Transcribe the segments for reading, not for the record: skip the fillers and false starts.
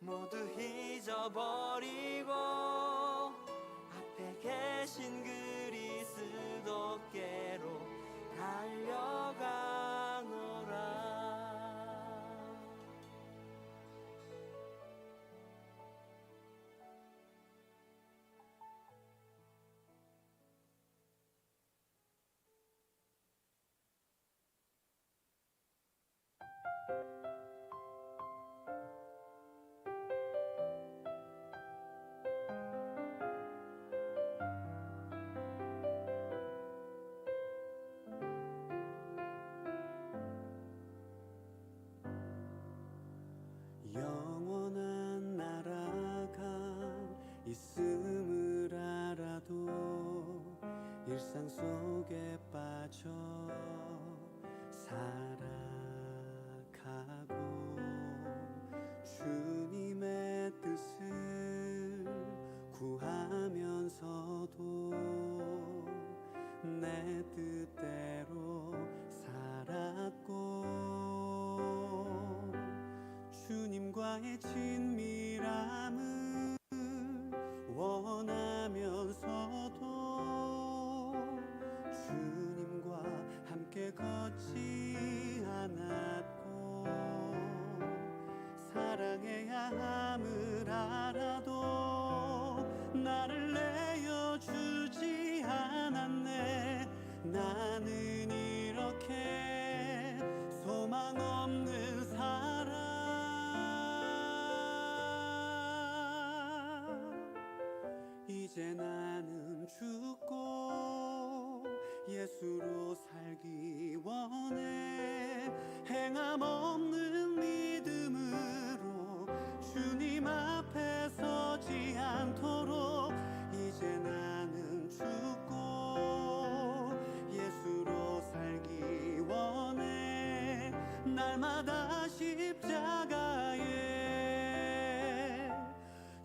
모두 잊어버리고 앞에 계신 그리스도께로 달려가노라. 영원한 나라가 있음을 알아도 일상 속에 빠져 살아가고 주님의 뜻을 구하면서도 내 뜻대로 살았고 주님과의 친밀함을 원하면서도 주님과 함께 걷지 않았고 사랑해야 함을 알아도 나를 내어주지 않았네. 나는 이렇게 소망 없는 사람, 이제 나는 죽고 예수로 살기 원해. 행함 없는 믿음으로 주님 앞에 서지 않도록 이제 나는 죽고 예수로 살기 원해. 날마다 십자가에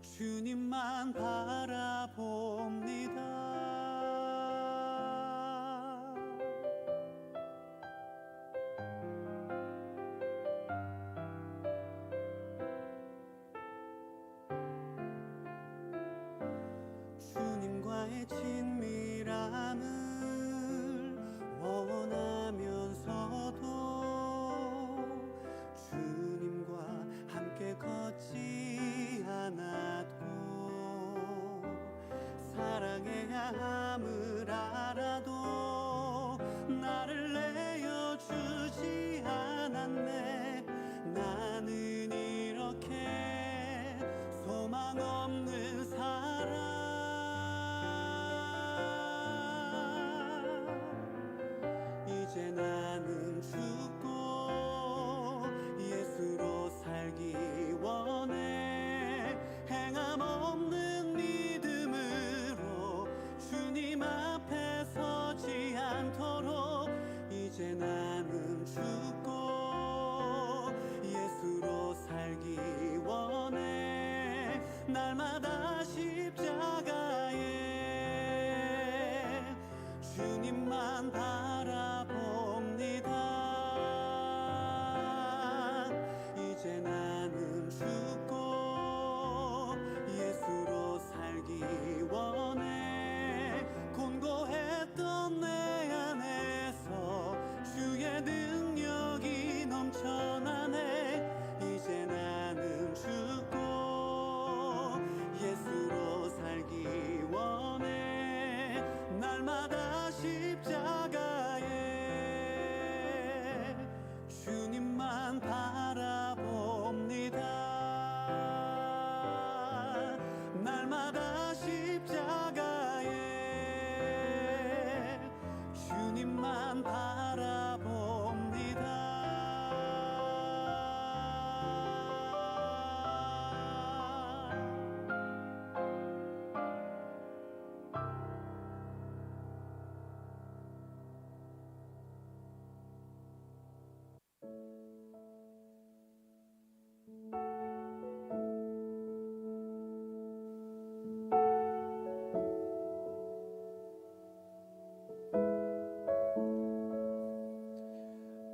주님만 바라봅니다. 주님과의 친밀함을 원하면서도 주님과 함께 걷지 않았고 사랑해야 함을 알아도 나를 내어주지 않았네. 나는 이렇게 소망 없는 사람, 이제 나는 죽고 예수로 살기 원해. 행함 없는 믿음으로 주님 앞에 서지 않도록 이제 나는 죽고 예수로 살기 원해. 날마다 십자가에 주님만 바라봅니다. 이제 나는 죽고 예수로 살기 원해. 곤고했던 내 안에서 주의 능력이 넘쳐나네. 이제 나는 죽고 예수로 살기 원해. 날마다 십자가에 주님만 바라봅니다. 날마다 십자가에 주님만 바라봅니다.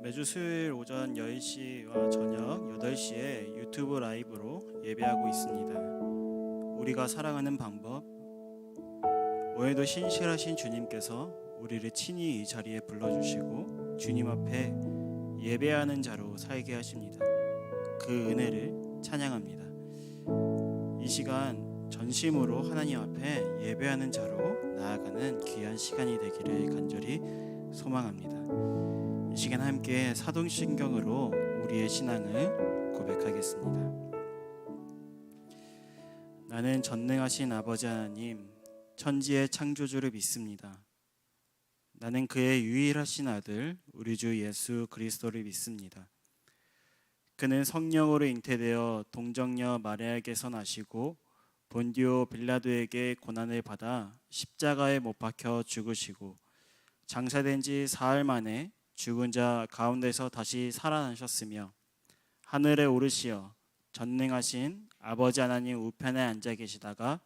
매주 수요일 오전 10시와 저녁 8시에 유튜브 라이브로 예배하고 있습니다. 우리가 사랑하는 방법. 오늘도 신실하신 주님께서 우리를 친히 이 자리에 불러주시고 주님 앞에 예배하는 자로 살게 하십니다. 그 은혜를 찬양합니다. 이 시간 전심으로 하나님 앞에 예배하는 자로 나아가는 귀한 시간이 되기를 간절히 소망합니다. 이 시간 함께 사도신경으로 우리의 신앙을 고백하겠습니다. 나는 전능하신 아버지 하나님, 천지의 창조주를 믿습니다. 나는 그의 유일하신 아들 우리 주 예수 그리스도를 믿습니다. 그는 성령으로 잉태되어 동정녀 마리아에게서 나시고 본디오 빌라도에게 고난을 받아 십자가에 못 박혀 죽으시고 장사된 지 사흘 만에 죽은 자 가운데서 다시 살아나셨으며 하늘에 오르시어 전능하신 아버지 하나님 우편에 앉아 계시다가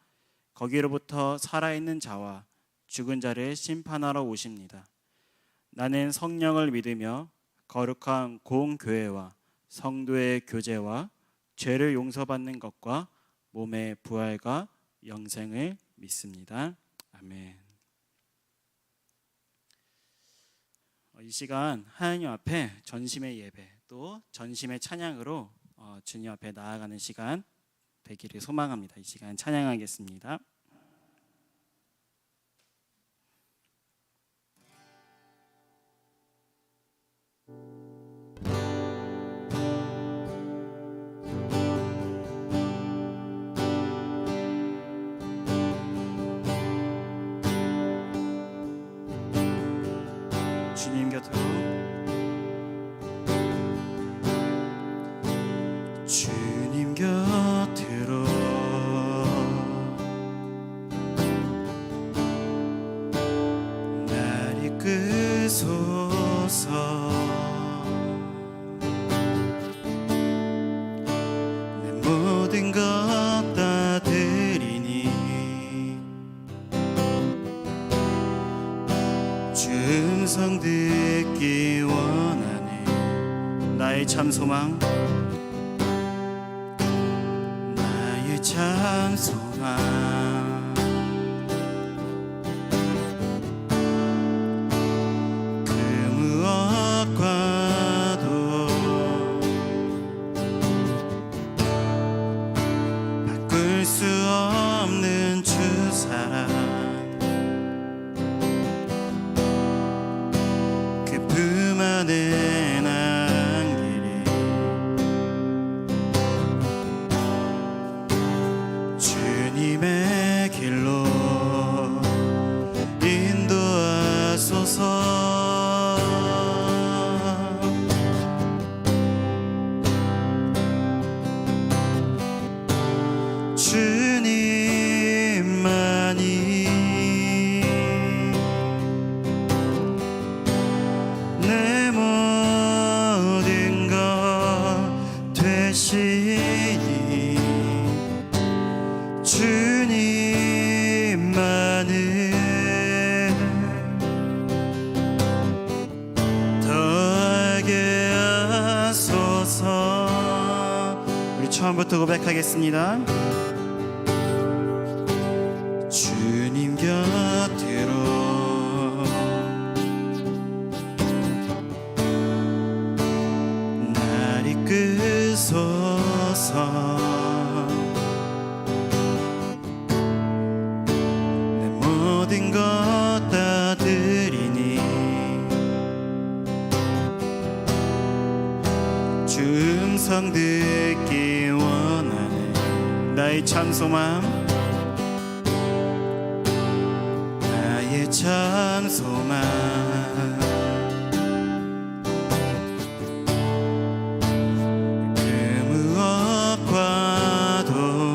거기로부터 살아있는 자와 죽은 자를 심판하러 오십니다. 나는 성령을 믿으며 거룩한 공교회와 성도의 교제와 죄를 용서받는 것과 몸의 부활과 영생을 믿습니다. 아멘. 이 시간 하나님 앞에 전심의 예배 또 전심의 찬양으로 주님 앞에 나아가는 시간 되기를 소망합니다. 이 시간 찬양하겠습니다. 주님 곁으로 주님 곁으로 날 이끄소서. 내 모든 것 다 드리니 주 음성 듣기 원하네. 나의 참 소망, 나의 참 소망. 그 무엇과도 바꿀 수 없는 주 사랑. 품 안에 안기리 주님의 길로 인도하소서. 주님만이 내 모든 것 되시니 주님만을 더하게 하소서. 우리 처음부터 고백하겠습니다. 주님 곁으로 날 이끄소서. 내 모든 것 다 드리니 주 음성 듣기 원하네. 나의 참 소망, 나의 참 소망. 그 무엇과도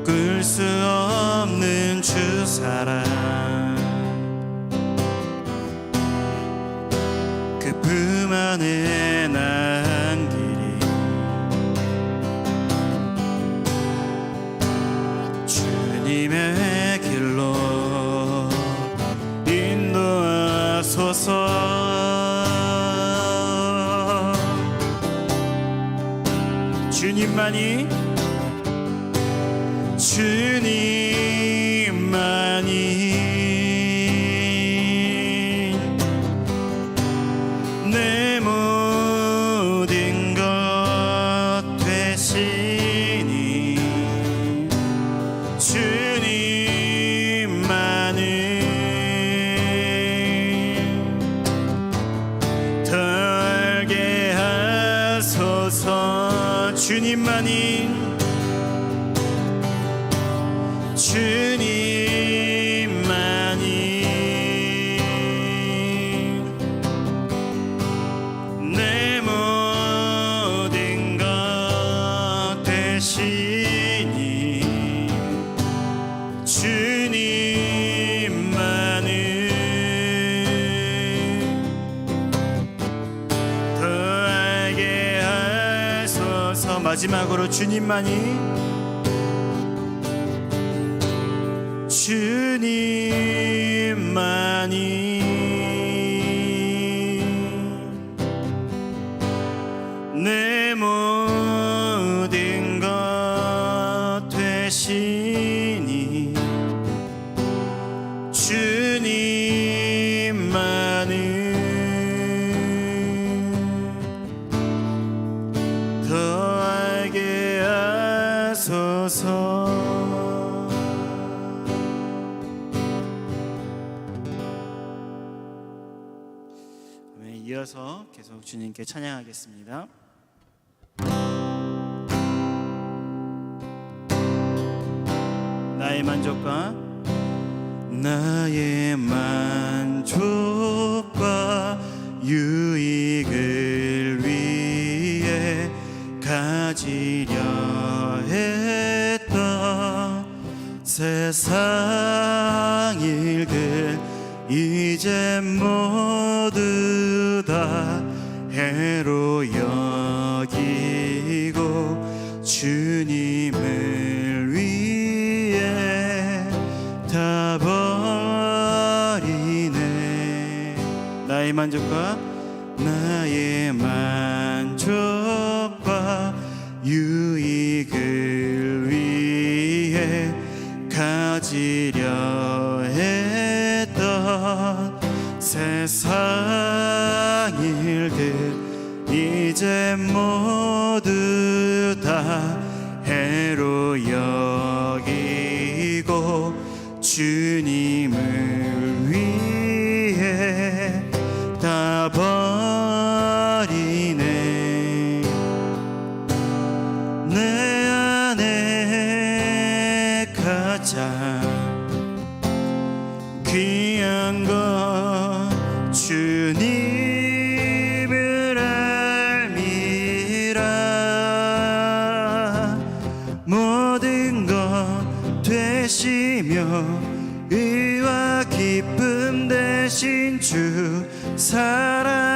바꿀 수 없는 주 사랑. 그 품 안에 안기리 주님의 길로 인도하소서. 하소서. 주님만이 내 모든 것 되시니 주님만을 더 알게 하소서. 주님만이 내 모든 것 되시니 주님만을 더 알게 하소서. 마지막으로 주님만이 내 모든 것 되시니 주님만을 더 알게 하소서. 이어서 계속 주님께 찬양하겠습니다. 나의 만족과 유익을 위해 가지려 했던 세상 일들 이제 모두 다 해로 여기고 주님을 위해 다 버리네. 나의 만족과 유익을 위해 가지려 했던 세상 일들 이제 모두 다 해로 여기고 주님을 위해 다 버리네. 내 안에 가장 귀한 것 주님을 알미라. 모든 것 되시며 의와 기쁨 되신 주 사랑합니다.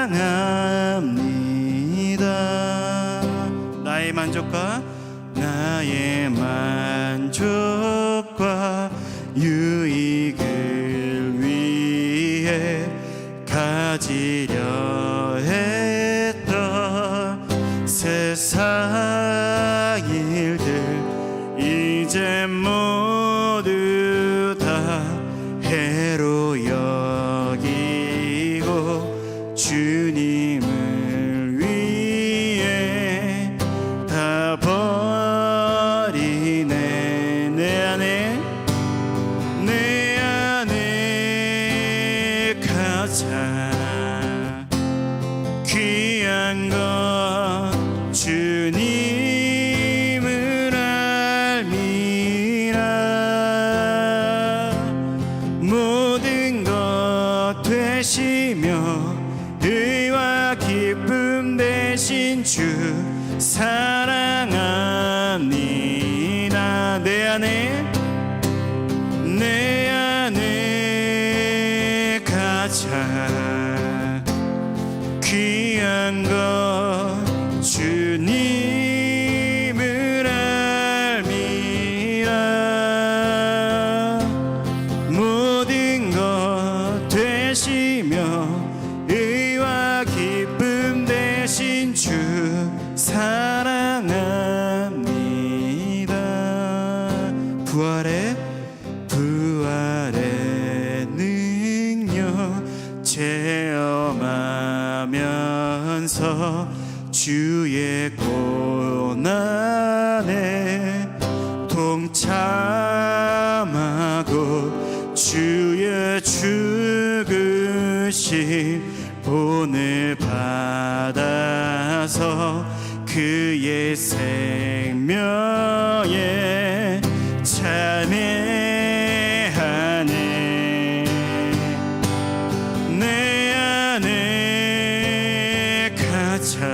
나의 만족과 유익을 위해 가지려 했던 세상 일들 이제 모두 다 해로 여기고 주님을 위해 다 버리네. 내 안에 가장 귀한 것 주님을 알미라. 모든 것 되시며 의와 기쁨 되신 주 사랑합니다. 내 안에 가장 귀한 것 주님을 알미라. 모든 것 되시며 사랑합니다. 부활의 능력 체험하면서 주의 고난에 동참하고 주의 죽으신 본을 받아서 그의 생명에 참여하네. 내 안에 가장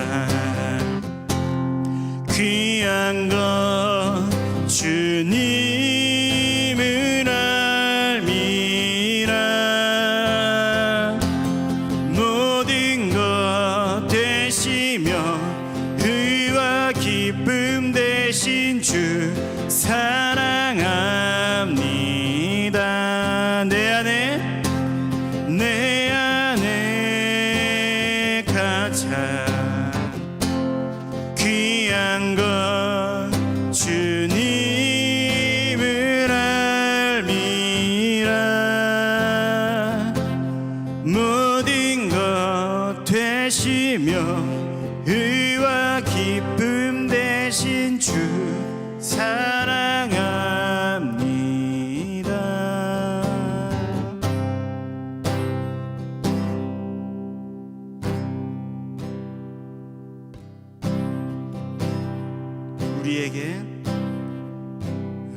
귀한 건 주님을 알미라. 모든 것 되시며 의와 기쁨 되신 주 사랑합니다. 내 안에 가장 귀한 건 주님을 알미라. 모든 것 되시며 의와 기쁨 되신 주 사랑합니다.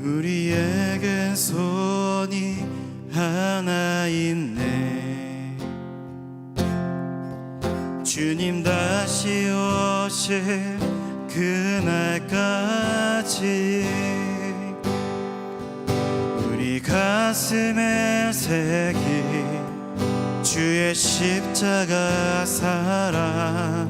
우리에겐 손이 하나 있네. 주님 다시 오실 그날까지 우리 가슴에 새긴 주의 십자가 사랑,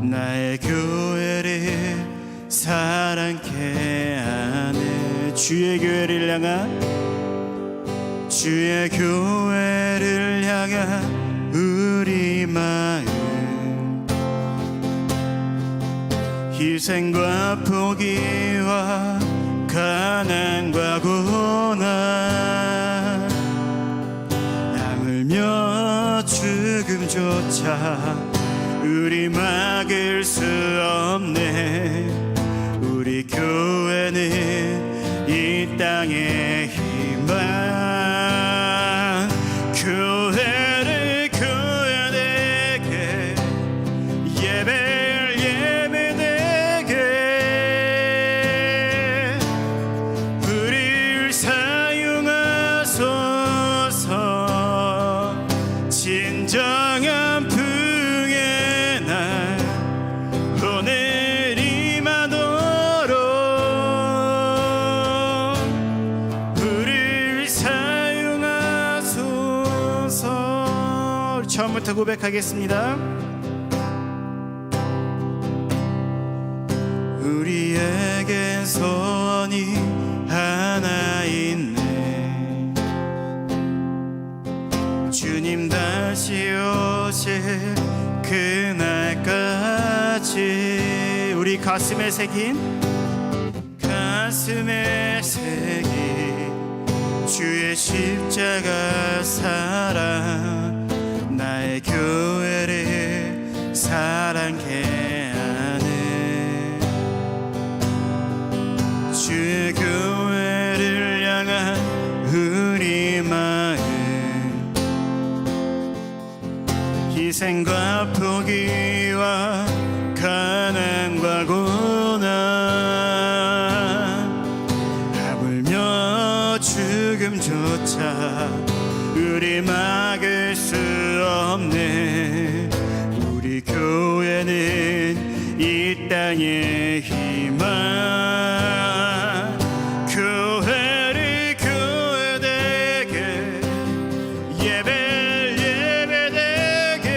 나의 교회를 사랑케 하네. 주의 교회를 향한 우리 마음, 희생과 포기와 가난과 고난, 하물며 죽음조차 우리 막을 수 없네. 우리 교회는 이 땅의 희망, 교회를 교회되게, 예배를 예배되게 우리를 사용하소서. 진정한 풍의 날 오늘 임하도록 우리를 사용하소서. 처음부터 고백하겠습니다. 우리에겐 손이 하나 있네. 주님 다시 오실 그날까지 우리 가슴에 새긴 주의 십자가 사랑, 나의 교회를 사랑케 하네. 주의 교회를 향한 우리 마음, 희생과 포기와 가난과 고난, 하물며 죽음조차 우리 막을 수 없네. 우리 교회는 이 땅의 희망, 교회를 교회되게, 예배를 예배되게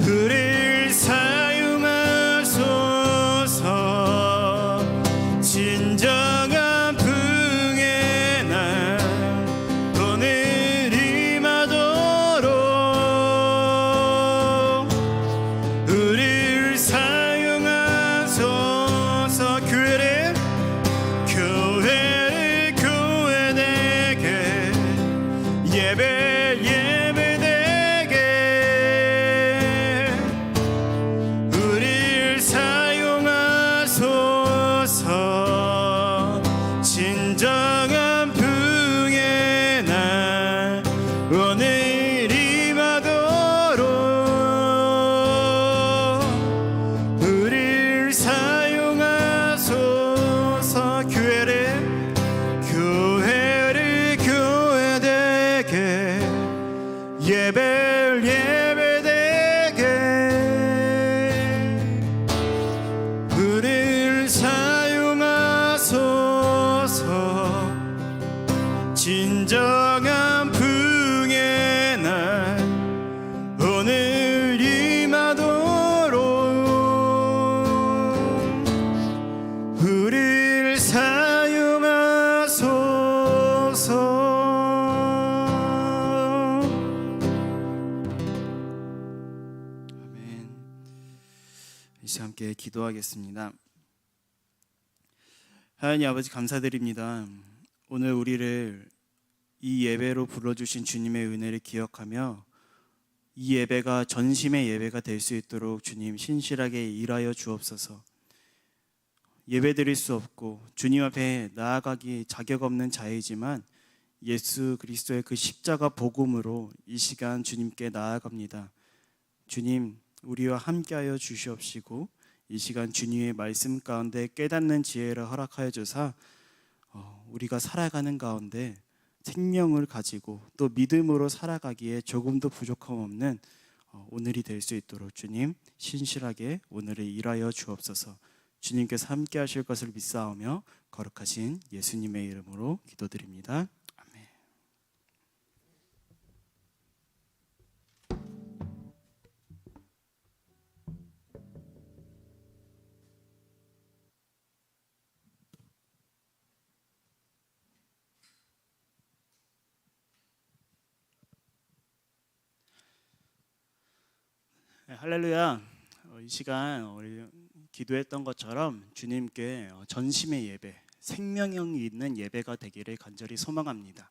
우리를 사용하소서. 진정한 풍의 날 같이 함께 기도하겠습니다. 하나님 아버지 감사드립니다. 오늘 우리를 이 예배로 불러주신 주님의 은혜를 기억하며 이 예배가 전심의 예배가 될 수 있도록 주님 신실하게 일하여 주옵소서. 예배드릴 수 없고 주님 앞에 나아가기 자격 없는 자이지만 예수 그리스도의 그 십자가 복음으로 이 시간 주님께 나아갑니다. 주님, 우리와 함께하여 주시옵시고 이 시간 주님의 말씀 가운데 깨닫는 지혜를 허락하여 주사 우리가 살아가는 가운데 생명을 가지고 또 믿음으로 살아가기에 조금도 부족함 없는 오늘이 될 수 있도록 주님 신실하게 오늘을 일하여 주옵소서. 주님께서 함께 하실 것을 믿사오며 거룩하신 예수님의 이름으로 기도드립니다. 아멘. 네, 할렐루야. 이 시간 우리 기도했던 것처럼 주님께 전심의 예배, 생명력이 있는 예배가 되기를 간절히 소망합니다.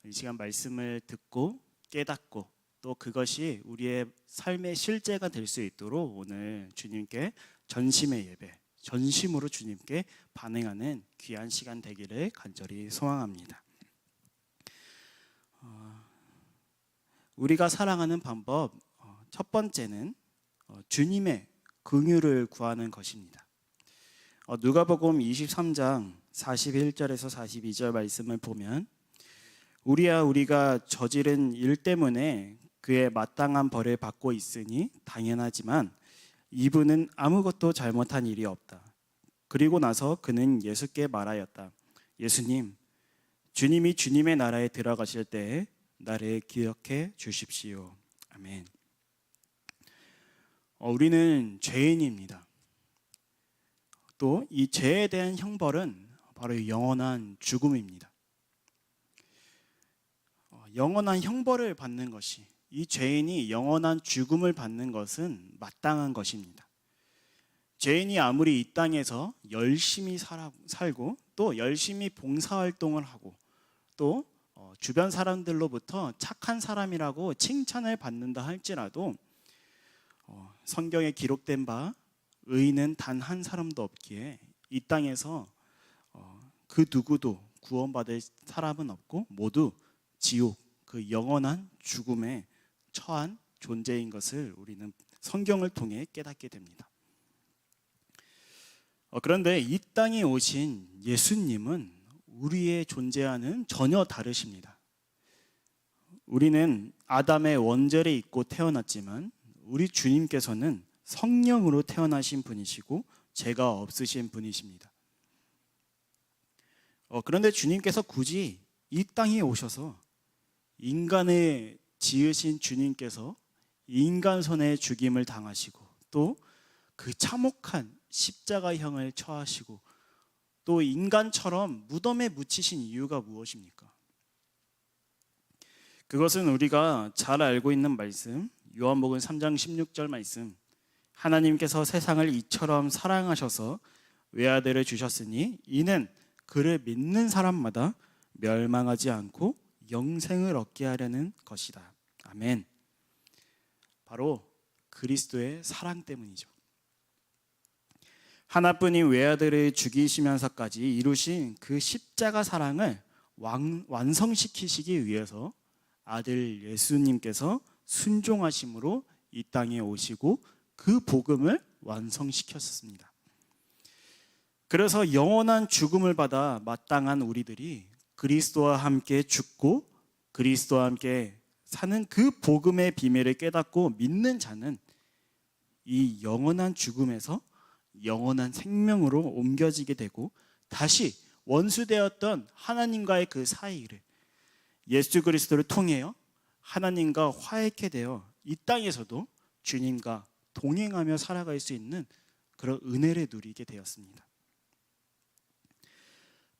이 시간 말씀을 듣고 깨닫고 또 그것이 우리의 삶의 실제가 될 수 있도록 오늘 주님께 전심의 예배, 전심으로 주님께 반응하는 귀한 시간 되기를 간절히 소망합니다. 우리가 사랑하는 방법 첫 번째는 주님의 긍휼을 구하는 것입니다. 누가복음 23장 41절에서 42절 말씀을 보면 우리가 저지른 일 때문에 그의 마땅한 벌을 받고 있으니 당연하지만 이분은 아무것도 잘못한 일이 없다. 그리고 나서 그는 예수께 말하였다. 예수님, 주님이 주님의 나라에 들어가실 때 나를 기억해 주십시오. 아멘. 우리는 죄인입니다. 또 이 죄에 대한 형벌은 바로 영원한 죽음입니다. 영원한 형벌을 받는 것이, 이 죄인이 영원한 죽음을 받는 것은 마땅한 것입니다. 죄인이 아무리 이 땅에서 열심히 살고 또 열심히 봉사활동을 하고 또 주변 사람들로부터 착한 사람이라고 칭찬을 받는다 할지라도 성경에 기록된 바 의인은 단 한 사람도 없기에 이 땅에서 그 누구도 구원받을 사람은 없고 모두 지옥, 그 영원한 죽음에 처한 존재인 것을 우리는 성경을 통해 깨닫게 됩니다. 그런데 이 땅에 오신 예수님은 우리의 존재와는 전혀 다르십니다. 우리는 아담의 원죄를 입고 태어났지만 우리 주님께서는 성령으로 태어나신 분이시고 죄가 없으신 분이십니다. 그런데 주님께서 굳이 이 땅에 오셔서 인간을 지으신 주님께서 인간 손에 죽임을 당하시고 또 그 참혹한 십자가형을 처하시고 또 인간처럼 무덤에 묻히신 이유가 무엇입니까? 그것은 우리가 잘 알고 있는 말씀, 요한복음 3장 16절 말씀, 하나님께서 세상을 이처럼 사랑하셔서 외아들을 주셨으니 이는 그를 믿는 사람마다 멸망하지 않고 영생을 얻게 하려는 것이다. 아멘. 바로 그리스도의 사랑 때문이죠. 하나뿐인 외아들을 죽이시면서까지 이루신 그 십자가 사랑을 완성시키시기 위해서 아들 예수님께서 순종하심으로 이 땅에 오시고 그 복음을 완성시켰습니다. 그래서 영원한 죽음을 받아 마땅한 우리들이 그리스도와 함께 죽고 그리스도와 함께 사는 그 복음의 비밀을 깨닫고 믿는 자는 이 영원한 죽음에서 영원한 생명으로 옮겨지게 되고 다시 원수되었던 하나님과의 그 사이를 예수 그리스도를 통하여 하나님과 화해케 되어 이 땅에서도 주님과 동행하며 살아갈 수 있는 그런 은혜를 누리게 되었습니다.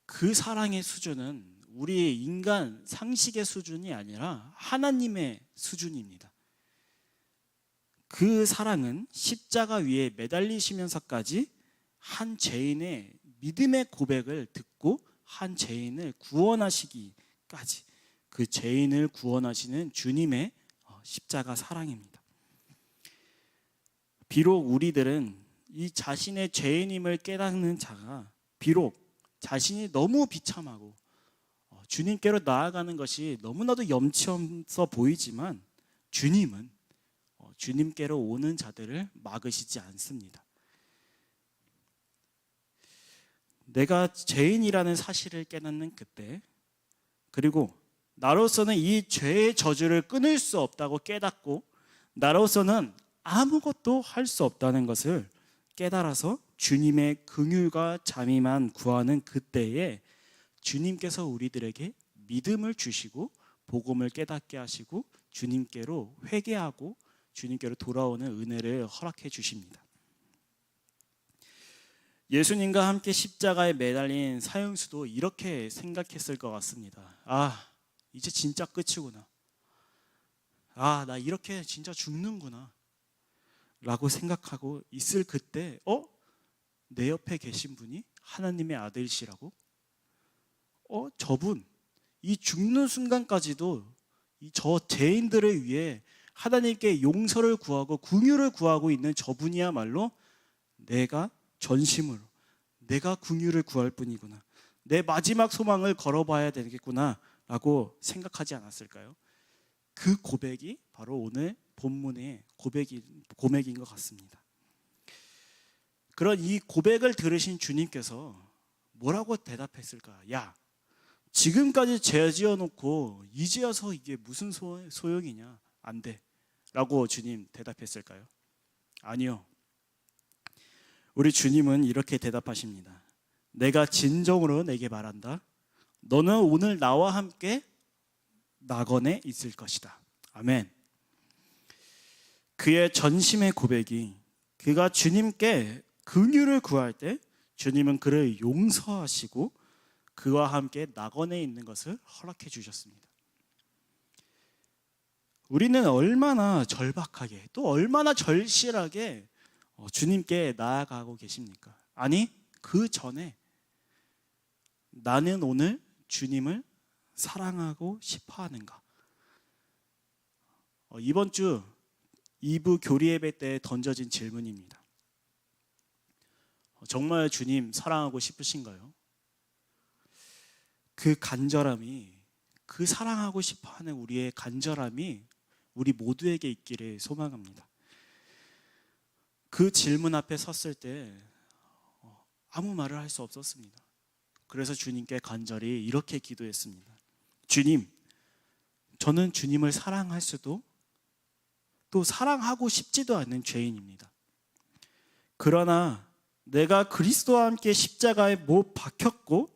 그 사랑의 수준은 우리의 인간 상식의 수준이 아니라 하나님의 수준입니다. 그 사랑은 십자가 위에 매달리시면서까지 한 죄인의 믿음의 고백을 듣고 한 죄인을 구원하시기까지, 그 죄인을 구원하시는 주님의 십자가 사랑입니다. 비록 우리들은 이 자신의 죄인임을 깨닫는 자가 비록 자신이 너무 비참하고 주님께로 나아가는 것이 너무나도 염치 없어 보이지만 주님은 주님께로 오는 자들을 막으시지 않습니다. 내가 죄인이라는 사실을 깨닫는 그때, 그리고 나로서는 이 죄의 저주를 끊을 수 없다고 깨닫고 나로서는 아무것도 할 수 없다는 것을 깨달아서 주님의 긍휼과 잠임만 구하는 그때에 주님께서 우리들에게 믿음을 주시고 복음을 깨닫게 하시고 주님께로 회개하고 주님께로 돌아오는 은혜를 허락해 주십니다. 예수님과 함께 십자가에 매달린 사형수도 이렇게 생각했을 것 같습니다. 이제 진짜 끝이구나. 나 이렇게 진짜 죽는구나 라고 생각하고 있을 그때 내 옆에 계신 분이 하나님의 아들이시라고? 저분 이 죽는 순간까지도 저 죄인들을 위해 하나님께 용서를 구하고 긍휼을 구하고 있는 저분이야말로 내가 전심으로 내가 긍휼을 구할 뿐이구나, 내 마지막 소망을 걸어봐야 되겠구나 라고 생각하지 않았을까요? 그 고백이 바로 오늘 본문의 고백인 것 같습니다. 그런 이 고백을 들으신 주님께서 뭐라고 대답했을까? 야, 지금까지 죄 지어놓고 이제 와서 이게 무슨 소용이냐? 안 돼 라고 주님 대답했을까요? 아니요. 우리 주님은 이렇게 대답하십니다. 내가 진정으로 내게 말한다. 너는 오늘 나와 함께 낙원에 있을 것이다. 아멘. 그의 전심의 고백이, 그가 주님께 긍휼을 구할 때 주님은 그를 용서하시고 그와 함께 낙원에 있는 것을 허락해 주셨습니다. 우리는 얼마나 절박하게 또 얼마나 절실하게 주님께 나아가고 계십니까? 아니, 그 전에 나는 오늘 주님을 사랑하고 싶어 하는가? 이번 주 2부 교리 예배 때 던져진 질문입니다. 정말 주님 사랑하고 싶으신가요? 그 간절함이, 그 사랑하고 싶어하는 우리의 간절함이 우리 모두에게 있기를 소망합니다. 그 질문 앞에 섰을 때 아무 말을 할 수 없었습니다. 그래서 주님께 간절히 이렇게 기도했습니다. 주님, 저는 주님을 사랑할 수도 또 사랑하고 싶지도 않는 죄인입니다. 그러나 내가 그리스도와 함께 십자가에 못 박혔고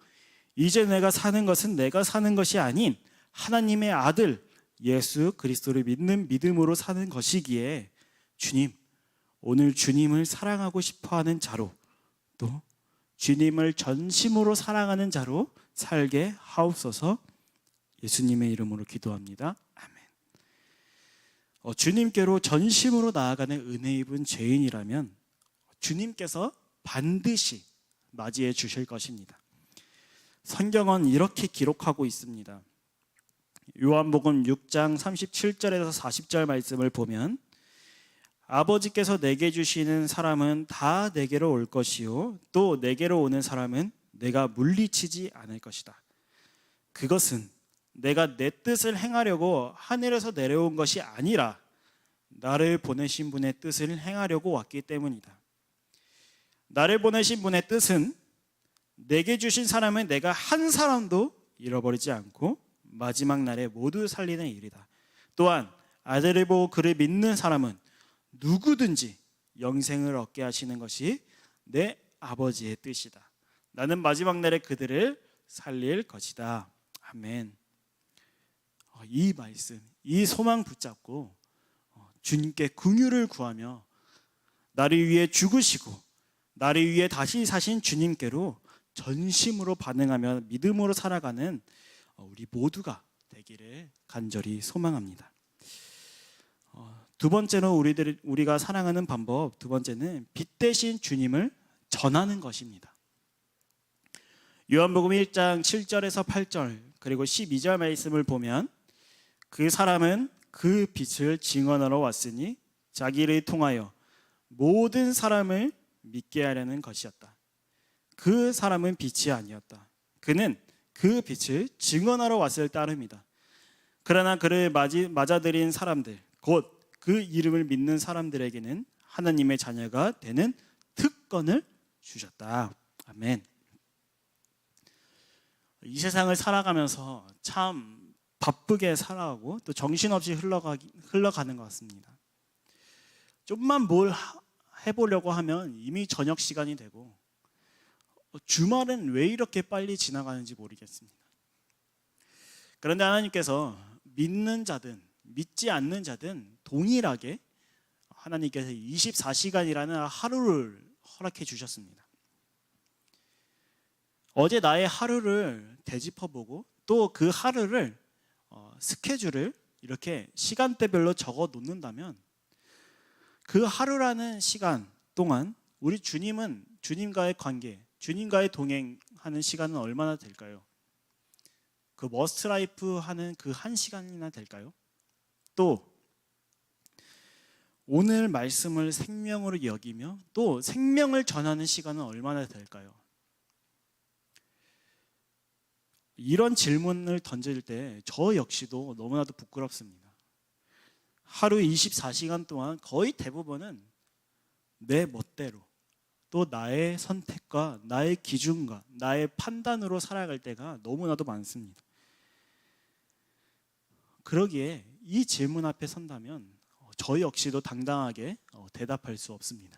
이제 내가 사는 것은 내가 사는 것이 아닌 하나님의 아들 예수 그리스도를 믿는 믿음으로 사는 것이기에 주님, 오늘 주님을 사랑하고 싶어하는 자로 또 주님을 전심으로 사랑하는 자로 살게 하옵소서. 예수님의 이름으로 기도합니다. 아멘. 주님께로 전심으로 나아가는 은혜 입은 죄인이라면 주님께서 반드시 맞이해 주실 것입니다. 성경은 이렇게 기록하고 있습니다. 요한복음 6장 37절에서 40절 말씀을 보면 아버지께서 내게 주시는 사람은 다 내게로 올 것이요 또 내게로 오는 사람은 내가 물리치지 않을 것이다. 그것은 내가 내 뜻을 행하려고 하늘에서 내려온 것이 아니라 나를 보내신 분의 뜻을 행하려고 왔기 때문이다. 나를 보내신 분의 뜻은 내게 주신 사람은 내가 한 사람도 잃어버리지 않고 마지막 날에 모두 살리는 일이다. 또한 아들을 보고 그를 믿는 사람은 누구든지 영생을 얻게 하시는 것이 내 아버지의 뜻이다. 나는 마지막 날에 그들을 살릴 것이다. 아멘. 이 말씀, 이 소망 붙잡고 주님께 긍휼을 구하며 나를 위해 죽으시고 나를 위해 다시 사신 주님께로 전심으로 반응하며 믿음으로 살아가는 우리 모두가 되기를 간절히 소망합니다. 두 번째로 우리가 사랑하는 방법, 두 번째는 빛 대신 주님을 전하는 것입니다. 요한복음 1장 7절에서 8절 그리고 12절 말씀을 보면 그 사람은 그 빛을 증언하러 왔으니 자기를 통하여 모든 사람을 믿게 하려는 것이었다. 그 사람은 빛이 아니었다. 그는 그 빛을 증언하러 왔을 따름이다. 그러나 그를 맞아들인 사람들, 곧 그 이름을 믿는 사람들에게는 하나님의 자녀가 되는 특권을 주셨다. 아멘. 이 세상을 살아가면서 참 바쁘게 살아가고 또 정신없이 흘러가는 것 같습니다. 좀만 뭘 해보려고 하면 이미 저녁 시간이 되고 주말은 왜 이렇게 빨리 지나가는지 모르겠습니다. 그런데 하나님께서 믿는 자든 믿지 않는 자든 동일하게 하나님께서 24시간이라는 하루를 허락해 주셨습니다. 어제 나의 하루를 되짚어보고 또 그 하루를 스케줄을 이렇게 시간대별로 적어 놓는다면 그 하루라는 시간 동안 우리 주님과의 관계, 주님과의 동행하는 시간은 얼마나 될까요? 그 머스트 라이프 하는 그 1시간이나 될까요? 또 오늘 말씀을 생명으로 여기며 또 생명을 전하는 시간은 얼마나 될까요? 이런 질문을 던질 때 저 역시도 너무나도 부끄럽습니다. 하루 24시간 동안 거의 대부분은 내 멋대로 또 나의 선택과 나의 기준과 나의 판단으로 살아갈 때가 너무나도 많습니다. 그러기에 이 질문 앞에 선다면 저 역시도 당당하게 대답할 수 없습니다.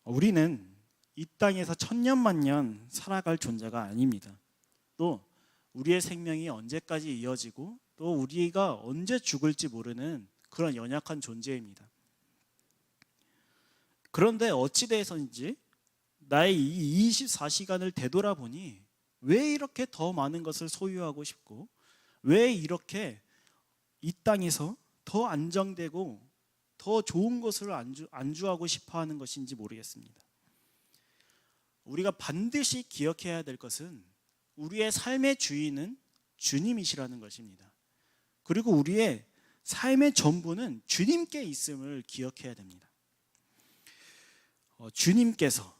우리는 이 땅에서 천년만년 살아갈 존재가 아닙니다. 또 우리의 생명이 언제까지 이어지고 또 우리가 언제 죽을지 모르는 그런 연약한 존재입니다. 그런데 어찌 돼서인지 나의 이 24시간을 되돌아보니 왜 이렇게 더 많은 것을 소유하고 싶고 왜 이렇게 이 땅에서 더 안정되고 더 좋은 것을 안주하고 싶어 하는 것인지 모르겠습니다. 우리가 반드시 기억해야 될 것은 우리의 삶의 주인은 주님이시라는 것입니다. 그리고 우리의 삶의 전부는 주님께 있음을 기억해야 됩니다. 주님께서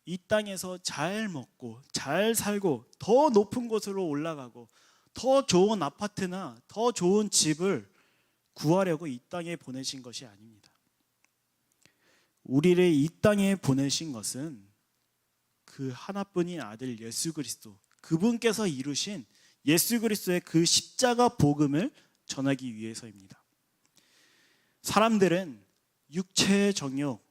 이 땅에서 잘 먹고 잘 살고 더 높은 곳으로 올라가고 더 좋은 아파트나 더 좋은 집을 구하려고 이 땅에 보내신 것이 아닙니다. 우리를 이 땅에 보내신 것은 그 하나뿐인 아들 예수 그리스도, 그분께서 이루신 예수 그리스도의 그 십자가 복음을 전하기 위해서입니다. 사람들은 육체의 정욕,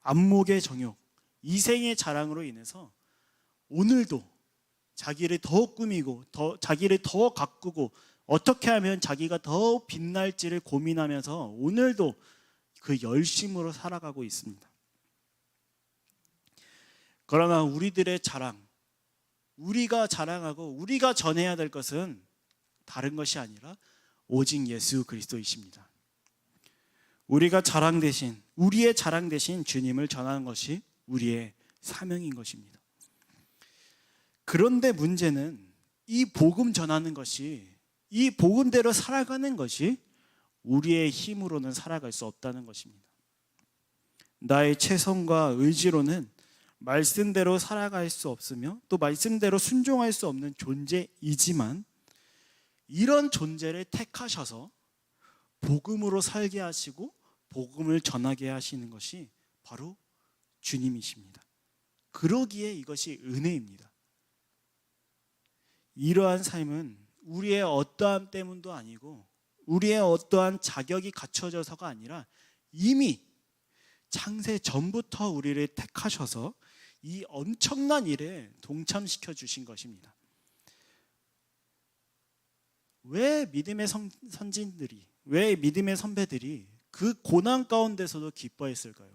안목의 정욕, 이생의 자랑으로 인해서 오늘도 자기를 더 꾸미고 자기를 더 가꾸고 어떻게 하면 자기가 더 빛날지를 고민하면서 오늘도 그 열심으로 살아가고 있습니다. 그러나 우리들의 자랑, 우리가 자랑하고 우리가 전해야 될 것은 다른 것이 아니라 오직 예수 그리스도이십니다. 우리의 자랑 대신 주님을 전하는 것이 우리의 사명인 것입니다. 그런데 문제는 이 복음 전하는 것이, 이 복음대로 살아가는 것이 우리의 힘으로는 살아갈 수 없다는 것입니다. 나의 최선과 의지로는 말씀대로 살아갈 수 없으며 또 말씀대로 순종할 수 없는 존재이지만 이런 존재를 택하셔서 복음으로 살게 하시고 복음을 전하게 하시는 것이 바로 주님이십니다. 그러기에 이것이 은혜입니다. 이러한 삶은 우리의 어떠함 때문도 아니고 우리의 어떠한 자격이 갖춰져서가 아니라 이미 창세 전부터 우리를 택하셔서 이 엄청난 일에 동참시켜 주신 것입니다. 왜 믿음의 선진들이, 왜 믿음의 선배들이 그 고난 가운데서도 기뻐했을까요?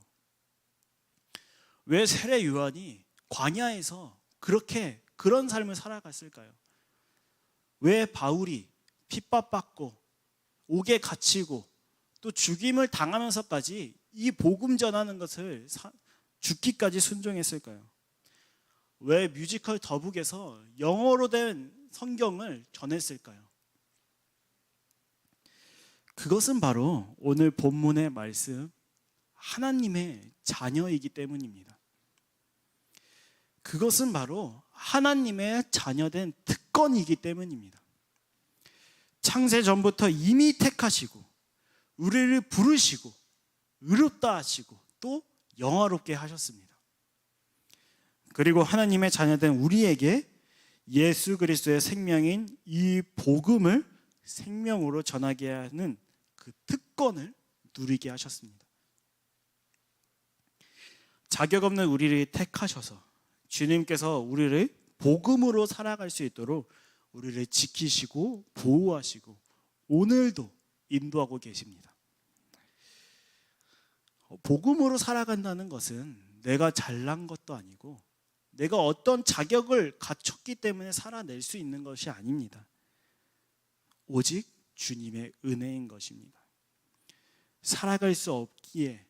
왜 세례 요한이 광야에서 그런 삶을 살아갔을까요? 왜 바울이 핍박받고 옥에 갇히고 또 죽임을 당하면서까지 이 복음 전하는 것을 죽기까지 순종했을까요? 왜 뮤지컬 더북에서 영어로 된 성경을 전했을까요? 그것은 바로 오늘 본문의 말씀, 하나님의 자녀이기 때문입니다. 그것은 바로 하나님의 자녀된 특권이기 때문입니다. 창세 전부터 이미 택하시고 우리를 부르시고 의롭다 하시고 또 영화롭게 하셨습니다. 그리고 하나님의 자녀된 우리에게 예수 그리스도의 생명인 이 복음을 생명으로 전하게 하는 그 특권을 누리게 하셨습니다. 자격 없는 우리를 택하셔서 주님께서 우리를 복음으로 살아갈 수 있도록 우리를 지키시고 보호하시고 오늘도 인도하고 계십니다. 복음으로 살아간다는 것은 내가 잘난 것도 아니고 내가 어떤 자격을 갖췄기 때문에 살아낼 수 있는 것이 아닙니다. 오직 주님의 은혜인 것입니다. 살아갈 수 없기에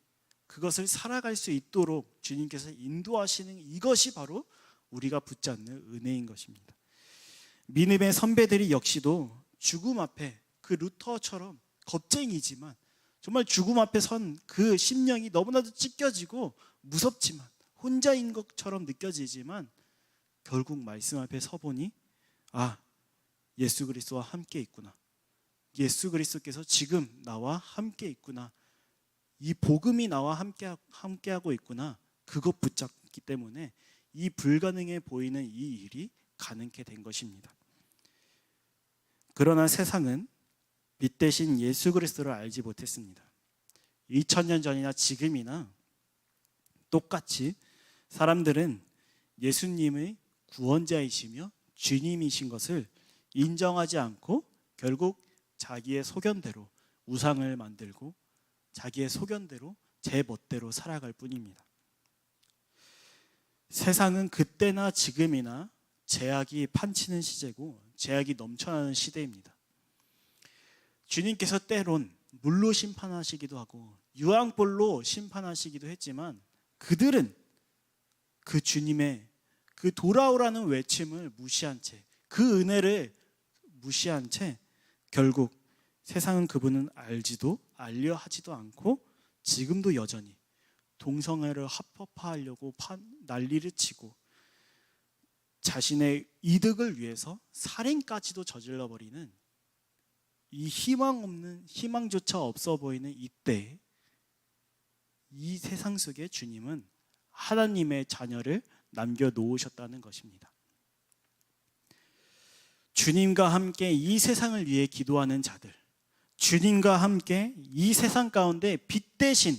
그것을 살아갈 수 있도록 주님께서 인도하시는 이것이 바로 우리가 붙잡는 은혜인 것입니다. 믿음의 선배들이 역시도 죽음 앞에 그 루터처럼 겁쟁이지만 정말 죽음 앞에 선 그 심령이 너무나도 찢겨지고 무섭지만 혼자인 것처럼 느껴지지만 결국 말씀 앞에 서보니 예수 그리스도와 함께 있구나. 예수 그리스도께서 지금 나와 함께 있구나. 이 복음이 나와 함께하고 있구나. 그것 붙잡기 때문에 이 불가능해 보이는 이 일이 가능케 된 것입니다. 그러나 세상은 빛 대신 예수 그리스도를 알지 못했습니다. 2000년 전이나 지금이나 똑같이 사람들은 예수님의 구원자이시며 주님이신 것을 인정하지 않고 결국 자기의 소견대로 우상을 만들고 자기의 소견대로 제 멋대로 살아갈 뿐입니다. 세상은 그때나 지금이나 죄악이 판치는 시대고 죄악이 넘쳐나는 시대입니다. 주님께서 때론 물로 심판하시기도 하고 유황불로 심판하시기도 했지만 그들은 그 주님의 그 돌아오라는 외침을 무시한 채 그 은혜를 무시한 채 결국 세상은 그분은 알지도 알려 하지도 않고 지금도 여전히 동성애를 합법화하려고 난리를 치고 자신의 이득을 위해서 살인까지도 저질러버리는 이 희망조차 없어 보이는 이때 이 세상 속에 주님은 하나님의 자녀를 남겨놓으셨다는 것입니다. 주님과 함께 이 세상을 위해 기도하는 자들, 주님과 함께 이 세상 가운데 빛 대신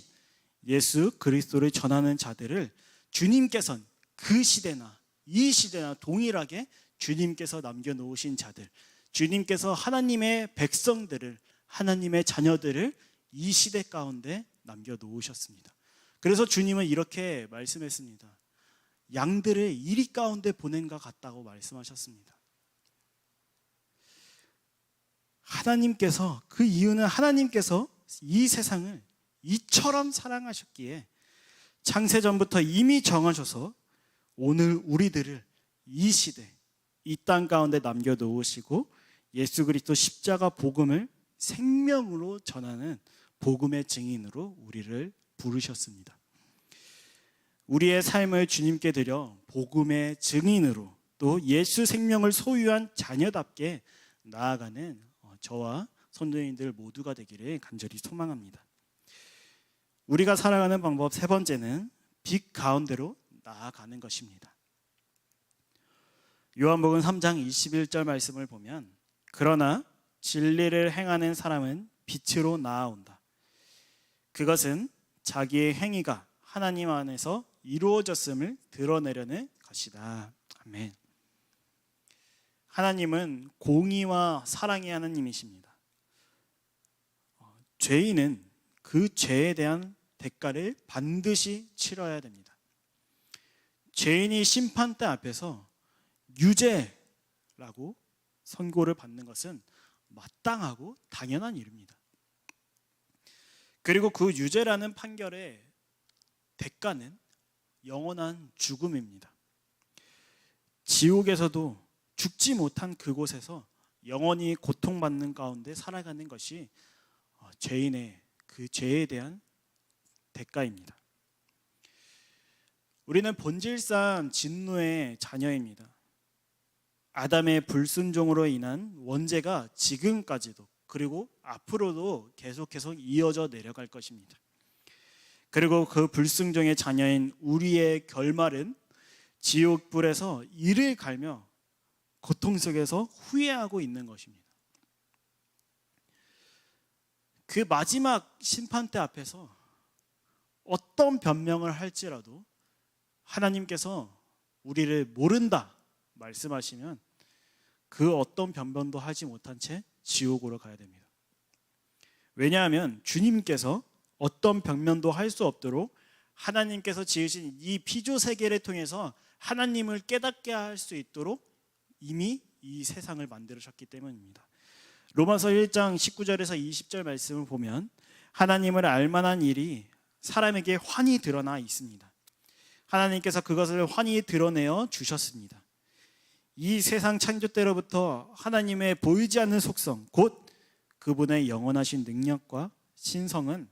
예수 그리스도를 전하는 자들을 주님께서는 그 시대나 이 시대나 동일하게 주님께서 남겨놓으신 자들, 주님께서 하나님의 백성들을, 하나님의 자녀들을 이 시대 가운데 남겨놓으셨습니다. 그래서 주님은 이렇게 말씀했습니다. 양들을 이리 가운데 보낸 것 같다고 말씀하셨습니다. 하나님께서, 그 이유는 하나님께서 이 세상을 이처럼 사랑하셨기에 창세전부터 이미 정하셔서 오늘 우리들을 이 시대, 이 땅 가운데 남겨놓으시고 예수 그리스도 십자가 복음을 생명으로 전하는 복음의 증인으로 우리를 부르셨습니다. 우리의 삶을 주님께 드려 복음의 증인으로 또 예수 생명을 소유한 자녀답게 나아가는 저와 선교인들 모두가 되기를 간절히 소망합니다. 우리가 살아가는 방법 세 번째는 빛 가운데로 나아가는 것입니다. 요한복음 3장 21절 말씀을 보면 그러나 진리를 행하는 사람은 빛으로 나아온다. 그것은 자기의 행위가 하나님 안에서 이루어졌음을 드러내려는 것이다. 아멘. 하나님은 공의와 사랑의 하나님이십니다. 죄인은 그 죄에 대한 대가를 반드시 치러야 됩니다. 죄인이 심판대 앞에서 유죄라고 선고를 받는 것은 마땅하고 당연한 일입니다. 그리고 그 유죄라는 판결의 대가는 영원한 죽음입니다. 지옥에서도 죽지 못한 그곳에서 영원히 고통받는 가운데 살아가는 것이 죄인의 그 죄에 대한 대가입니다. 우리는 본질상 진노의 자녀입니다. 아담의 불순종으로 인한 원죄가 지금까지도 그리고 앞으로도 계속해서 이어져 내려갈 것입니다. 그리고 그 불순종의 자녀인 우리의 결말은 지옥불에서 이를 갈며 고통 속에서 후회하고 있는 것입니다. 그 마지막 심판대 앞에서 어떤 변명을 할지라도 하나님께서 우리를 모른다 말씀하시면 그 어떤 변명도 하지 못한 채 지옥으로 가야 됩니다. 왜냐하면 주님께서 어떤 변명도 할 수 없도록 하나님께서 지으신 이 피조 세계를 통해서 하나님을 깨닫게 할 수 있도록 이미 이 세상을 만들으셨기 때문입니다. 로마서 1장 19절에서 20절 말씀을 보면 하나님을 알만한 일이 사람에게 환히 드러나 있습니다. 하나님께서 그것을 환히 드러내어 주셨습니다. 이 세상 창조 때로부터 하나님의 보이지 않는 속성, 곧 그분의 영원하신 능력과 신성은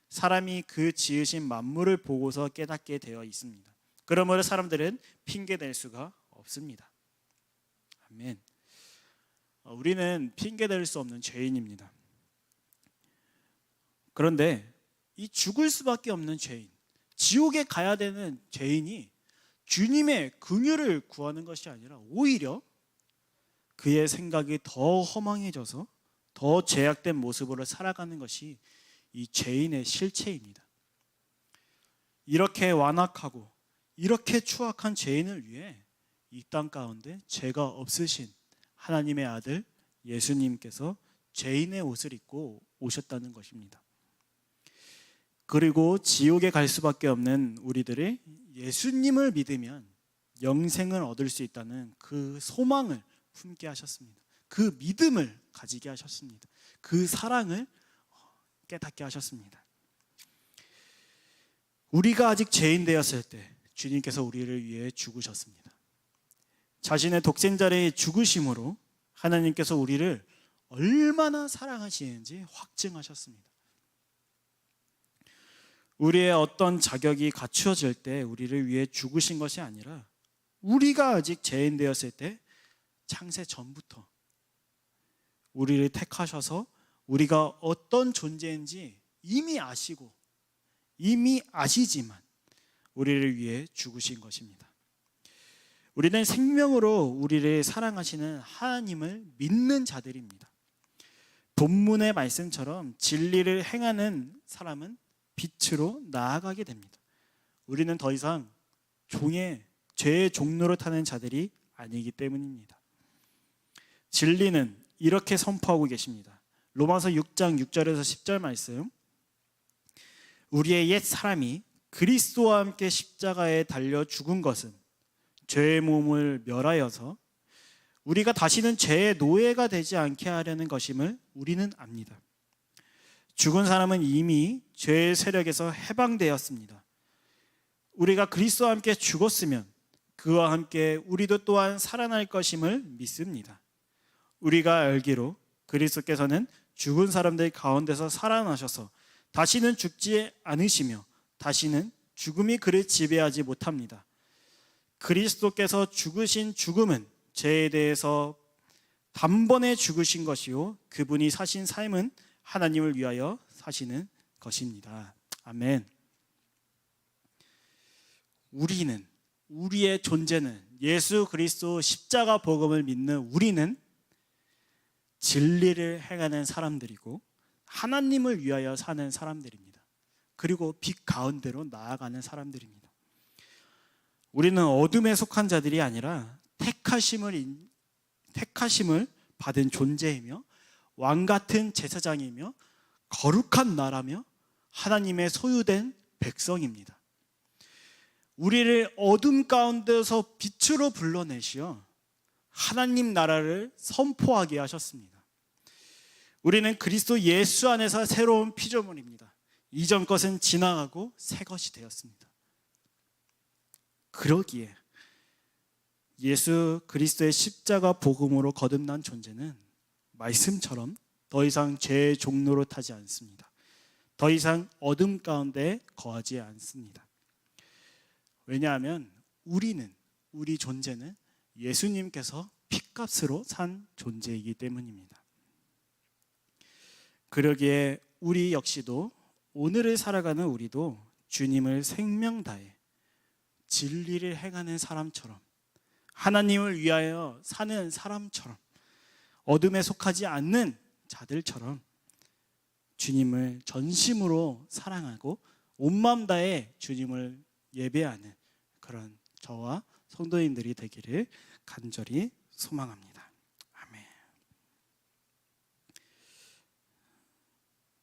사람이 그 지으신 만물을 보고서 깨닫게 되어 있습니다. 그러므로 사람들은 핑계댈 수가 없습니다. 아멘. 우리는 핑계댈 수 없는 죄인입니다. 그런데 이 죽을 수밖에 없는 죄인, 지옥에 가야 되는 죄인이 주님의 긍휼을 구하는 것이 아니라 오히려 그의 생각이 더 허망해져서 더 죄악된 모습으로 살아가는 것이 이 죄인의 실체입니다. 이렇게 완악하고 이렇게 추악한 죄인을 위해 이 땅 가운데 죄가 없으신 하나님의 아들 예수님께서 죄인의 옷을 입고 오셨다는 것입니다. 그리고 지옥에 갈 수밖에 없는 우리들이 예수님을 믿으면 영생을 얻을 수 있다는 그 소망을 품게 하셨습니다. 그 믿음을 가지게 하셨습니다. 그 사랑을 깨닫게 하셨습니다. 우리가 아직 죄인 되었을 때 주님께서 우리를 위해 죽으셨습니다. 자신의 독생자의 죽으심으로 하나님께서 우리를 얼마나 사랑하시는지 확증하셨습니다. 우리의 어떤 자격이 갖추어질 때 우리를 위해 죽으신 것이 아니라 우리가 아직 죄인 되었을 때 창세 전부터 우리를 택하셔서 우리가 어떤 존재인지 이미 아시고 이미 아시지만 우리를 위해 죽으신 것입니다. 우리는 생명으로 우리를 사랑하시는 하나님을 믿는 자들입니다. 본문의 말씀처럼 진리를 행하는 사람은 빛으로 나아가게 됩니다. 우리는 더 이상 죄의 종로를 타는 자들이 아니기 때문입니다. 진리는 이렇게 선포하고 계십니다. 로마서 6장 6절에서 10절 말씀, 우리의 옛 사람이 그리스도와 함께 십자가에 달려 죽은 것은 죄의 몸을 멸하여서 우리가 다시는 죄의 노예가 되지 않게 하려는 것임을 우리는 압니다. 죽은 사람은 이미 죄의 세력에서 해방되었습니다. 우리가 그리스도와 함께 죽었으면 그와 함께 우리도 또한 살아날 것임을 믿습니다. 우리가 알기로 그리스도께서는 죽은 사람들 가운데서 살아나셔서 다시는 죽지 않으시며 다시는 죽음이 그를 지배하지 못합니다. 그리스도께서 죽으신 죽음은 죄에 대해서 단번에 죽으신 것이요 그분이 사신 삶은 하나님을 위하여 사시는 것입니다. 아멘. 우리의 존재는 예수 그리스도 십자가 복음을 믿는 우리는 진리를 행하는 사람들이고 하나님을 위하여 사는 사람들입니다. 그리고 빛 가운데로 나아가는 사람들입니다. 우리는 어둠에 속한 자들이 아니라 택하심을 받은 존재이며 왕같은 제사장이며 거룩한 나라며 하나님의 소유된 백성입니다. 우리를 어둠 가운데서 빛으로 불러내시어 하나님 나라를 선포하게 하셨습니다. 우리는 그리스도 예수 안에서 새로운 피조물입니다. 이전 것은 지나가고 새 것이 되었습니다. 그러기에 예수 그리스도의 십자가 복음으로 거듭난 존재는 말씀처럼 더 이상 죄의 종로로 타지 않습니다. 더 이상 어둠 가운데 거하지 않습니다. 왜냐하면 우리 존재는 예수님께서 핏값으로 산 존재이기 때문입니다. 그러기에 우리 역시도 오늘을 살아가는 우리도 주님을 생명 다해 진리를 행하는 사람처럼, 하나님을 위하여 사는 사람처럼, 어둠에 속하지 않는 자들처럼 주님을 전심으로 사랑하고 온 마음 다해 주님을 예배하는 그런 저와 성도님들이 되기를 간절히 소망합니다. 아멘.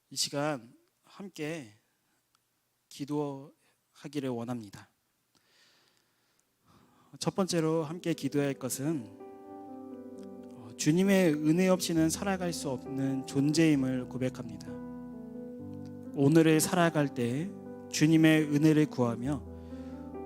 이 시간 함께 기도하기를 원합니다. 첫 번째로 함께 기도해야 할 것은 주님의 은혜 없이는 살아갈 수 없는 존재임을 고백합니다. 오늘을 살아갈 때 주님의 은혜를 구하며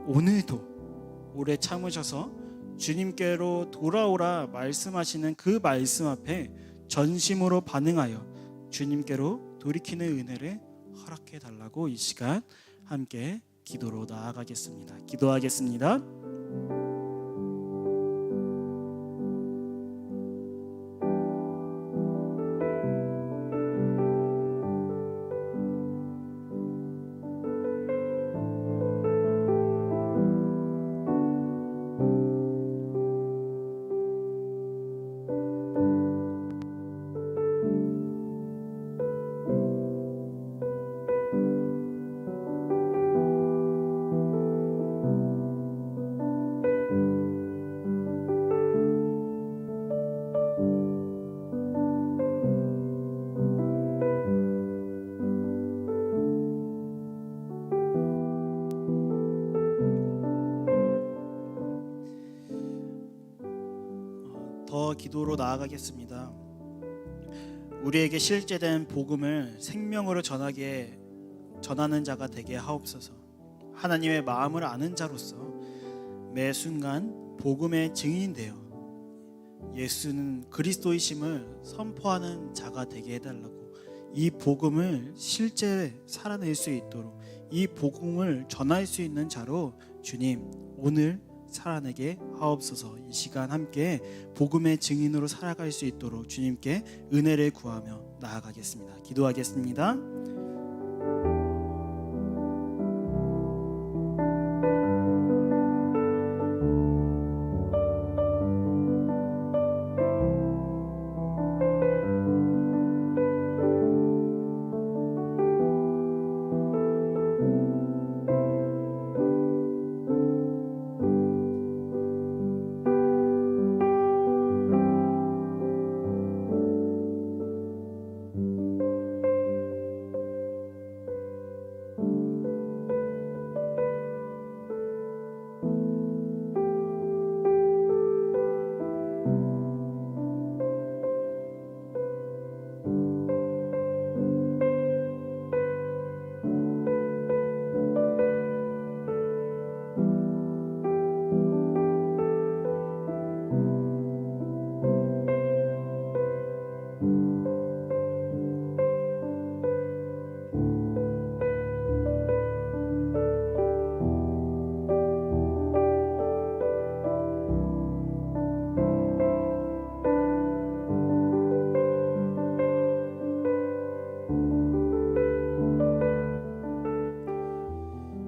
오늘도 오래 참으셔서 주님께로 돌아오라 말씀하시는 그 말씀 앞에 전심으로 반응하여 주님께로 돌이키는 은혜를 허락해 달라고 이 시간 함께 기도로 나아가겠습니다. 기도하겠습니다. 더 기도로 나아가겠습니다. 우리에게 실제된 복음을 생명으로 전하는 자가 되게 하옵소서. 하나님의 마음을 아는 자로서 매 순간 복음의 증인되어 예수는 그리스도이심을 선포하는 자가 되게 해달라고, 이 복음을 실제 살아낼 수 있도록, 이 복음을 전할 수 있는 자로 주님 오늘 살아내게 하옵소서. 이 시간 함께 복음의 증인으로 살아갈 수 있도록 주님께 은혜를 구하며 나아가겠습니다. 기도하겠습니다.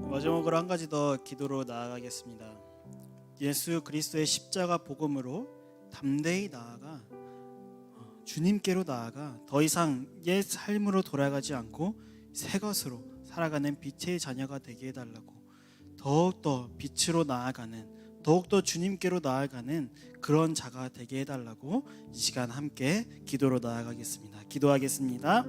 마지막으로 한 가지 더 기도로 나아가겠습니다. 예수 그리스도의 십자가 복음으로 담대히 나아가 주님께로 나아가 더 이상 옛 삶으로 돌아가지 않고 새 것으로 살아가는 빛의 자녀가 되게 해달라고, 더욱더 빛으로 나아가는, 더욱더 주님께로 나아가는 그런 자가 되게 해달라고 이 시간 함께 기도로 나아가겠습니다. 기도하겠습니다.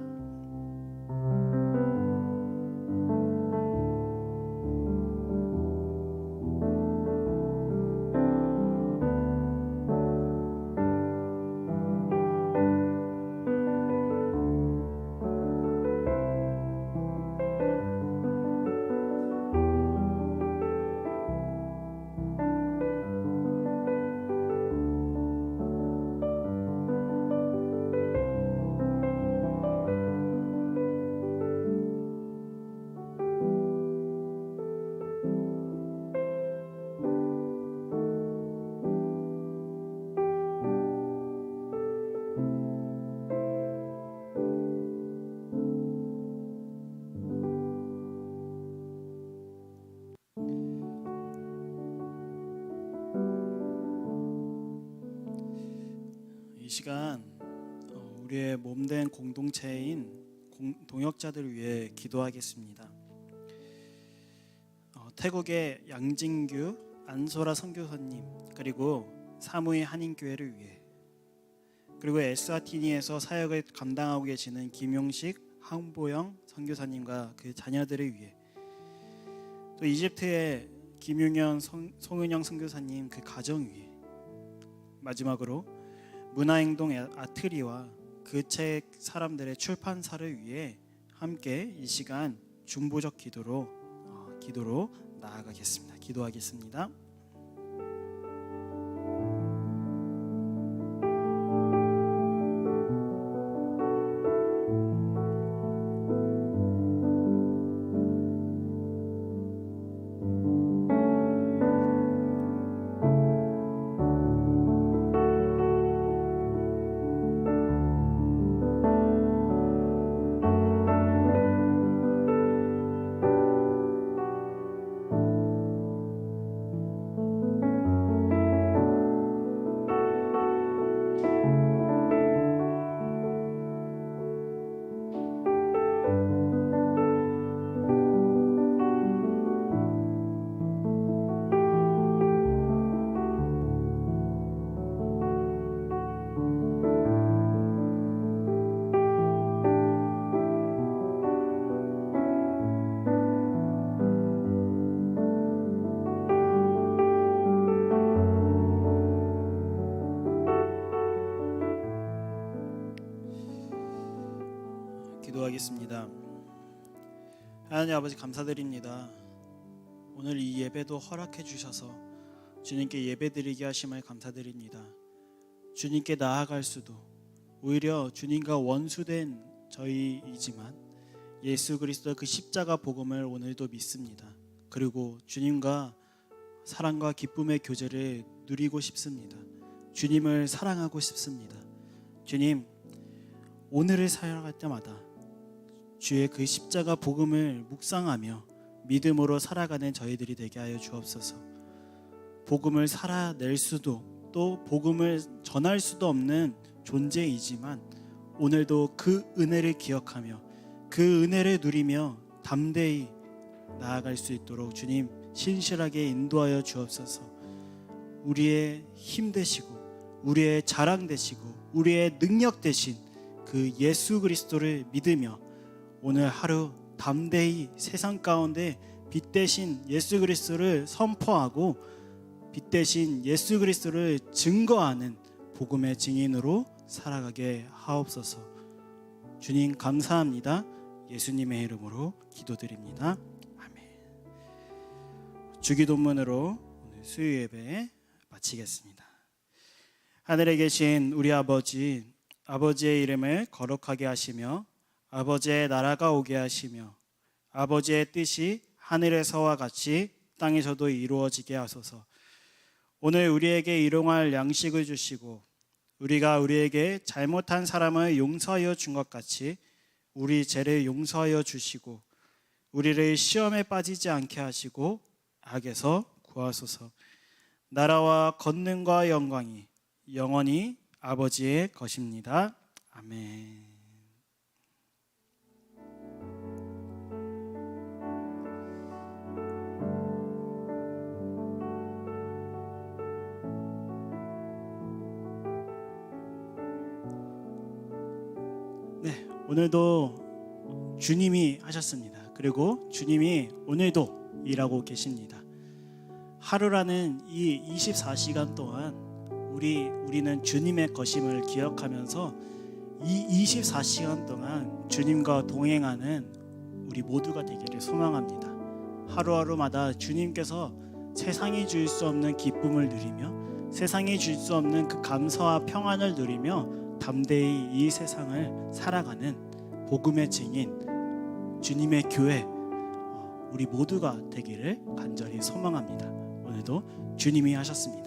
시간 우리의 몸된 공동체인 동역자들을 위해 기도하겠습니다. 태국의 양진규 안소라 선교사님, 그리고 사무이 한인교회를 위해, 그리고 에스와티니에서 사역을 감당하고 계시는 김용식 황보영 선교사님과 그 자녀들을 위해, 또 이집트의 김용현 송은영 선교사님 그 가정 위해, 마지막으로 문화행동 아트리와 그 책 사람들의 출판사를 위해 함께 이 시간 중보적 기도로 나아가겠습니다. 기도하겠습니다. 기도하겠습니다. 하나님 아버지, 감사드립니다. 오늘 이 예배도 허락해 주셔서 주님께 예배드리게 하심을 감사드립니다. 주님께 나아갈 수도, 오히려 주님과 원수된 저희이지만 예수 그리스도의 그 십자가 복음을 오늘도 믿습니다. 그리고 주님과 사랑과 기쁨의 교제를 누리고 싶습니다. 주님을 사랑하고 싶습니다. 주님, 오늘을 살아갈 때마다 주의 그 십자가 복음을 묵상하며 믿음으로 살아가는 저희들이 되게 하여 주옵소서. 복음을 살아낼 수도, 또 복음을 전할 수도 없는 존재이지만 오늘도 그 은혜를 기억하며 그 은혜를 누리며 담대히 나아갈 수 있도록 주님 신실하게 인도하여 주옵소서. 우리의 힘 되시고 우리의 자랑 되시고 우리의 능력 되신 그 예수 그리스도를 믿으며 오늘 하루 담대히 세상 가운데 빛 대신 예수 그리스도를 선포하고 빛 대신 예수 그리스도를 증거하는 복음의 증인으로 살아가게 하옵소서. 주님 감사합니다. 예수님의 이름으로 기도드립니다. 아멘. 주기도문으로 오늘 수요 예배 마치겠습니다. 하늘에 계신 우리 아버지, 아버지의 이름을 거룩하게 하시며 아버지의 나라가 오게 하시며 아버지의 뜻이 하늘에서와 같이 땅에서도 이루어지게 하소서. 오늘 우리에게 일용할 양식을 주시고 우리가 우리에게 잘못한 사람을 용서하여 준 것 같이 우리 죄를 용서하여 주시고 우리를 시험에 빠지지 않게 하시고 악에서 구하소서. 나라와 권능과 영광이 영원히 아버지의 것입니다. 아멘. 오늘도 주님이 하셨습니다. 그리고 주님이 오늘도 일하고 계십니다. 하루라는 이 24시간 동안 우리는 주님의 것임을 기억하면서 이 24시간 동안 주님과 동행하는 우리 모두가 되기를 소망합니다. 하루하루마다 주님께서 세상이 줄 수 없는 기쁨을 누리며 세상이 줄 수 없는 그 감사와 평안을 누리며 담대히 이 세상을 살아가는 복음의 증인 주님의 교회 우리 모두가 되기를 간절히 소망합니다. 오늘도 주님이 하셨습니다.